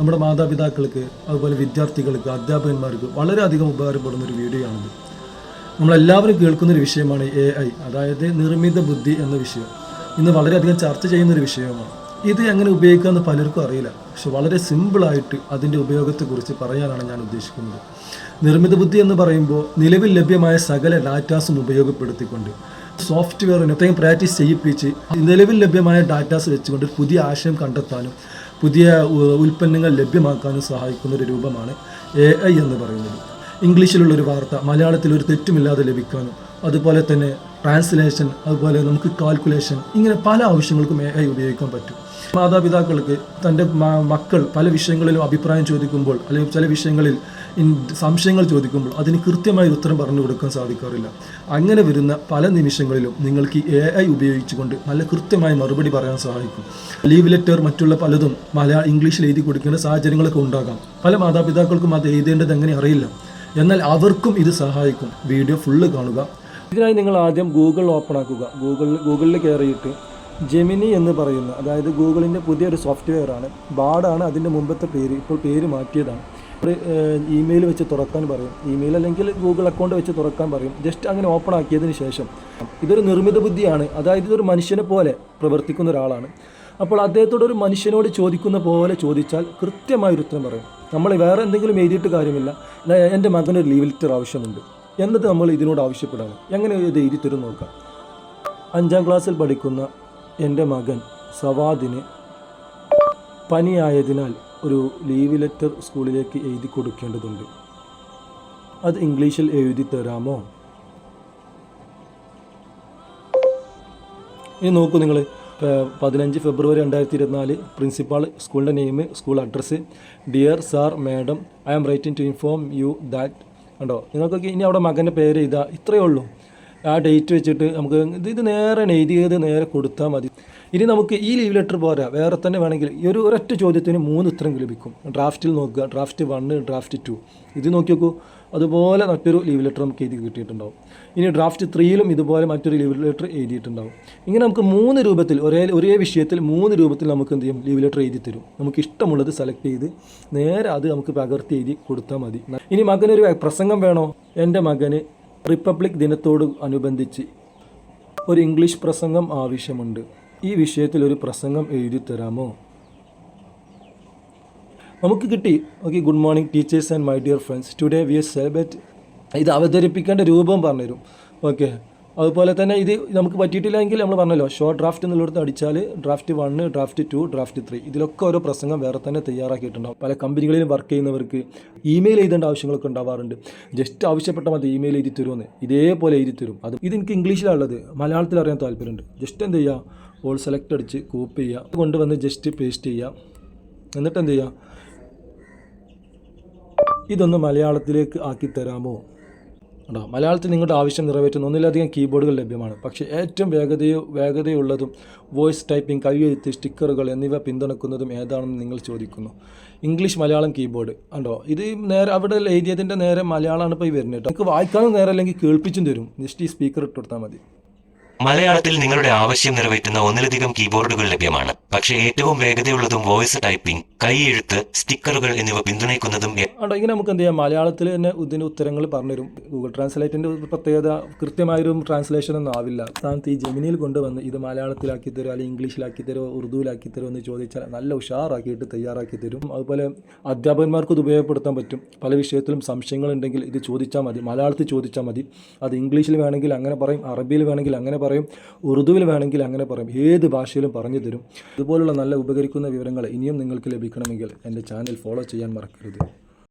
നമ്മുടെ മാതാപിതാക്കൾക്ക് അതുപോലെ വിദ്യാർത്ഥികൾക്ക് അധ്യാപകന്മാർക്ക് വളരെയധികം ഉപകാരപ്പെടുന്ന ഒരു വീഡിയോ ആണിത്. നമ്മളെല്ലാവരും കേൾക്കുന്നൊരു വിഷയമാണ് AI, അതായത് നിർമ്മിത ബുദ്ധി എന്ന വിഷയം. ഇന്ന് വളരെയധികം ചർച്ച ചെയ്യുന്നൊരു വിഷയമാണ്. ഇത് എങ്ങനെ ഉപയോഗിക്കാമെന്ന് പലർക്കും അറിയില്ല. പക്ഷെ വളരെ സിമ്പിളായിട്ട് അതിൻ്റെ ഉപയോഗത്തെക്കുറിച്ച് പറയാനാണ് ഞാൻ ഉദ്ദേശിക്കുന്നത്. നിർമ്മിത ബുദ്ധി എന്ന് പറയുമ്പോൾ നിലവിൽ ലഭ്യമായ സകല ഡാറ്റാസും ഉപയോഗപ്പെടുത്തിക്കൊണ്ട് സോഫ്റ്റ്വെയറിനെ അത്രയും പ്രാക്ടീസ് ചെയ്യിപ്പിച്ച് നിലവിൽ ലഭ്യമായ ഡാറ്റാസ് വെച്ചുകൊണ്ട് പുതിയ ആശയം കണ്ടെത്താനും പുതിയ ഉൽപ്പന്നങ്ങൾ ലഭ്യമാക്കാനും സഹായിക്കുന്ന ഒരു രൂപമാണ് AI എന്ന് പറയുന്നത്. ഇംഗ്ലീഷിലുള്ളൊരു വാർത്ത മലയാളത്തിൽ ഒരു തെറ്റുമില്ലാതെ ലഭിക്കാനും അതുപോലെ തന്നെ ട്രാൻസ്ലേഷൻ, അതുപോലെ നമുക്ക് കാൽക്കുലേഷൻ, ഇങ്ങനെ പല ആവശ്യങ്ങൾക്കും AI ഉപയോഗിക്കാൻ പറ്റും. മാതാപിതാക്കൾക്ക് തൻ്റെ മക്കൾ പല വിഷയങ്ങളിലും അഭിപ്രായം ചോദിക്കുമ്പോൾ അല്ലെങ്കിൽ ചില വിഷയങ്ങളിൽ സംശയങ്ങൾ ചോദിക്കുമ്പോൾ അതിന് കൃത്യമായി ഉത്തരം പറഞ്ഞു കൊടുക്കാൻ സാധിക്കാറില്ല. അങ്ങനെ വരുന്ന പല നിമിഷങ്ങളിലും നിങ്ങൾക്ക് ഈ AI ഉപയോഗിച്ചുകൊണ്ട് നല്ല കൃത്യമായി മറുപടി പറയാൻ സഹായിക്കും. ലീവ് ലെറ്റർ മറ്റുള്ള പലതും ഇംഗ്ലീഷിൽ എഴുതി കൊടുക്കേണ്ട സാഹചര്യങ്ങളൊക്കെ ഉണ്ടാകാം. പല മാതാപിതാക്കൾക്കും അത് എഴുതേണ്ടത് എങ്ങനെ അറിയില്ല. എന്നാൽ അവർക്കും ഇത് സഹായിക്കും. വീഡിയോ ഫുള്ള് കാണുക. ഇതിനായി നിങ്ങൾ ആദ്യം ഗൂഗിൾ ഓപ്പൺ ആക്കുക. ഗൂഗിളിൽ കയറിയിട്ട് ജെമിനി എന്ന് പറയുന്ന, അതായത് ഗൂഗിളിൻ്റെ പുതിയൊരു സോഫ്റ്റ്വെയറാണ്. ബാഡാണ് അതിൻ്റെ മുമ്പത്തെ പേര്, ഇപ്പോൾ പേര് മാറ്റിയതാണ്. ഒരു ഇമെയിൽ വെച്ച് തുറക്കാൻ പറയും, ഇമെയിൽ അല്ലെങ്കിൽ ഗൂഗിൾ അക്കൗണ്ട് വെച്ച് തുറക്കാൻ പറയും. ജസ്റ്റ് അങ്ങനെ ഓപ്പൺ ആക്കിയതിന് ശേഷം ഇതൊരു നിർമ്മിത ബുദ്ധിയാണ്, അതായത് ഇതൊരു മനുഷ്യനെ പോലെ പ്രവർത്തിക്കുന്ന ഒരാളാണ്. അപ്പോൾ അദ്ദേഹത്തോട് ഒരു മനുഷ്യനോട് ചോദിക്കുന്ന പോലെ ചോദിച്ചാൽ കൃത്യമായൊരു ഉത്തരം പറയും. നമ്മൾ വേറെ എന്തെങ്കിലും എഴുതിയിട്ട് കാര്യമില്ല. എൻ്റെ മകനൊരു ലീവ് ലെറ്റർ ആവശ്യമുണ്ട് എന്നത് നമ്മൾ ഇതിനോട് ആവശ്യപ്പെടാണ്. എങ്ങനെ ഇത് എഴുതി തരും നോക്കാം. 5ാം ക്ലാസ്സിൽ പഠിക്കുന്ന എൻ്റെ മകൻ സവാദിന് പനിയായതിനാൽ ഒരു ലീവ് ലെറ്റർ സ്കൂളിലേക്ക് എഴുതി കൊടുക്കേണ്ടതുണ്ട്. അത് ഇംഗ്ലീഷിൽ എഴുതി തരാമോ? ഇനി നോക്കൂ നിങ്ങൾ, 15 ഫെബ്രുവരി 2024, പ്രിൻസിപ്പാൾ, സ്കൂളിൻ്റെ name, school address, dear sir madam, I am writing to inform you that. കണ്ടോ, നിങ്ങൾക്കൊക്കെ ഇനി അവിടെ മകൻ്റെ പേര് എഴുതാം. ഇത്രയേ ഉള്ളൂ. ആ ഡേറ്റ് വെച്ചിട്ട് നമുക്ക് ഇത് നേരെ എഴുതിയത് നേരെ കൊടുത്താൽ മതി. ഇനി നമുക്ക് ഈ ലീവ് ലെറ്റർ പോരാ, വേറെ തന്നെ വേണമെങ്കിൽ ഈ ഒരൊറ്റ ചോദ്യത്തിന് 3 ഉത്തരം ലഭിക്കും. ഡ്രാഫ്റ്റിൽ നോക്കുക, ഡ്രാഫ്റ്റ് 1, ഡ്രാഫ്റ്റ് 2, ഇത് നോക്കി നോക്കൂ. അതുപോലെ മറ്റൊരു ലീവ് ലെറ്റർ നമുക്ക് എഴുതി കിട്ടിയിട്ടുണ്ടാവും. ഇനി ഡ്രാഫ്റ്റ് 3യിലും ഇതുപോലെ മറ്റൊരു ലീവ് ലെറ്റർ എഴുതിയിട്ടുണ്ടാവും. ഇങ്ങനെ നമുക്ക് 3 രൂപത്തിൽ ഒരേ വിഷയത്തിൽ 3 രൂപത്തിൽ നമുക്ക് എന്ത് ചെയ്യും, ലീവ് ലെറ്റർ എഴുതി തരും. നമുക്ക് ഇഷ്ടമുള്ളത് സെലക്ട് ചെയ്ത് നേരെ അത് നമുക്ക് പകർത്തി എഴുതി കൊടുത്താൽ മതി. ഇനി മകനൊരു പ്രസംഗം വേണോ? എൻ്റെ മകന് റിപ്പബ്ലിക് ദിനത്തോട് അനുബന്ധിച്ച് ഒരു ഇംഗ്ലീഷ് പ്രസംഗം ആവശ്യമുണ്ട്. ഈ വിഷയത്തിൽ ഒരു പ്രസംഗം എഴുതി തരാമോ? നമുക്ക് കിട്ടി. Okay, good morning teachers and my dear friends, today we celebrate. ഇത് അവതരിപ്പിക്കേണ്ട രൂപം പറഞ്ഞുതരും. ഓക്കെ, അതുപോലെ തന്നെ ഇത് നമുക്ക് പറ്റിയിട്ടില്ലെങ്കിൽ നമ്മൾ പറഞ്ഞല്ലോ, ഷോർട്ട് ഡ്രാഫ്റ്റ് എന്നുള്ളിടത്ത് അടിച്ചാൽ ഡ്രാഫ്റ്റ് 1, ഡ്രാഫ്റ്റ് 2, ഡ്രാഫ്റ്റ് 3, ഇതിലൊക്കെ ഓരോ പ്രസംഗം വേറെ തന്നെ തയ്യാറാക്കിയിട്ടുണ്ടാവും. പല കമ്പനികളിലും വർക്ക് ചെയ്യുന്നവർക്ക് ഇമെയിൽ എഴുതേണ്ട ആവശ്യങ്ങളൊക്കെ ഉണ്ടാവാറുണ്ട്. ജസ്റ്റ് ആവശ്യപ്പെട്ടാൽ മതി ഇമെയിൽ എഴുതി തരുമെന്ന്, ഇതേപോലെ എഴുതി തരും. ഇതെനിക്ക് ഇംഗ്ലീഷിലാണുള്ളത്, മലയാളത്തിൽ അറിയാൻ താല്പര്യമുണ്ട്. ജസ്റ്റ് എന്ത് ചെയ്യുക, ഓൾ സെലക്ട് അടിച്ച് കോപ്പി ചെയ്യുക, കൊണ്ടുവന്ന് ജസ്റ്റ് പേസ്റ്റ് ചെയ്യുക. എന്നിട്ട് എന്ത് ചെയ്യുക, ഇതൊന്ന് മലയാളത്തിലേക്ക് ആക്കി തരാമോ? ഉണ്ടോ, മലയാളത്തിൽ നിങ്ങളുടെ ആവശ്യം നിറവേറ്റുന്ന ഒന്നിലധികം കീബോർഡുകൾ ലഭ്യമാണ്. പക്ഷേ ഏറ്റവും വേഗതയുള്ളതും വോയിസ് ടൈപ്പിംഗ്, കൈയെഴുത്ത്, സ്റ്റിക്കറുകൾ എന്നിവ പിന്തുണക്കുന്നതും ഏതാണെന്ന് നിങ്ങൾ ചോദിക്കുന്നു. ഇംഗ്ലീഷ് മലയാളം കീബോർഡ് ഉണ്ടോ, ഇത് നേരെ അവിടെ എഴുതിയതിൻ്റെ നേരെ മലയാളമാണ് ഇപ്പോൾ ഈ വരുന്നത് കേട്ടോ. നമുക്ക് വായിക്കാനും നേരെ അല്ലെങ്കിൽ കേൾപ്പിച്ചും തരും. ജസ്റ്റ് ഈ സ്പീക്കർ ഇട്ട് കൊടുത്താൽ മതി. മലയാളത്തിൽ നിങ്ങളുടെ ആവശ്യം നിറവേറ്റുന്ന ഒന്നിലധികം കീബോർഡുകൾ ലഭ്യമാണ്. പക്ഷേ ഏറ്റവും വേഗതയുള്ളതും വോയിസ് ടൈപ്പിംഗ്, കൈയെഴുത്ത്, സ്റ്റിക്കറുകൾ എന്നിവ പിന്തുണയ്ക്കുന്നതും ഇങ്ങനെ നമുക്ക് എന്ത് ചെയ്യാം, മലയാളത്തിൽ തന്നെ ഇതിന് ഉത്തരങ്ങൾ പറഞ്ഞുതരും. ഗൂഗിൾ ട്രാൻസ്ലേറ്റിൻ്റെ പ്രത്യേകത കൃത്യമായൊരു ട്രാൻസ്ലേഷൻ ഒന്നും ആവില്ല. സ്ഥാനത്ത് ഈ ജെമിനിയിൽ കൊണ്ടുവന്ന് ഇത് മലയാളത്തിലാക്കി തരുമോ അല്ലെങ്കിൽ ഇംഗ്ലീഷിലാക്കി തരുമോ ഉറുദുവിലാക്കി തരുമോ എന്ന് ചോദിച്ചാൽ നല്ല ഉഷാറാക്കിയിട്ട് തയ്യാറാക്കി തരും. അതുപോലെ അധ്യാപകന്മാർക്ക് ഇത് ഉപയോഗപ്പെടുത്താൻ പറ്റും. പല വിഷയത്തിലും സംശയങ്ങളുണ്ടെങ്കിൽ ഇത് ചോദിച്ചാൽ മതി, മലയാളത്തിൽ ചോദിച്ചാൽ മതി. അത് ഇംഗ്ലീഷിൽ വേണമെങ്കിൽ അങ്ങനെ പറയും, അറബിയിൽ വേണമെങ്കിൽ അങ്ങനെ പറയും, ഉറുദുവിൽ വേണമെങ്കിൽ അങ്ങനെ പറയും. ഏത് ഭാഷയിലും പറഞ്ഞു തരും. ഇതുപോലുള്ള നല്ല ഉപകരിക്കുന്ന വിവരങ്ങൾ ഇനിയും നിങ്ങൾക്ക് ലഭിക്കണമെങ്കിൽ എൻ്റെ ചാനൽ ഫോളോ ചെയ്യാൻ മറക്കരുത്.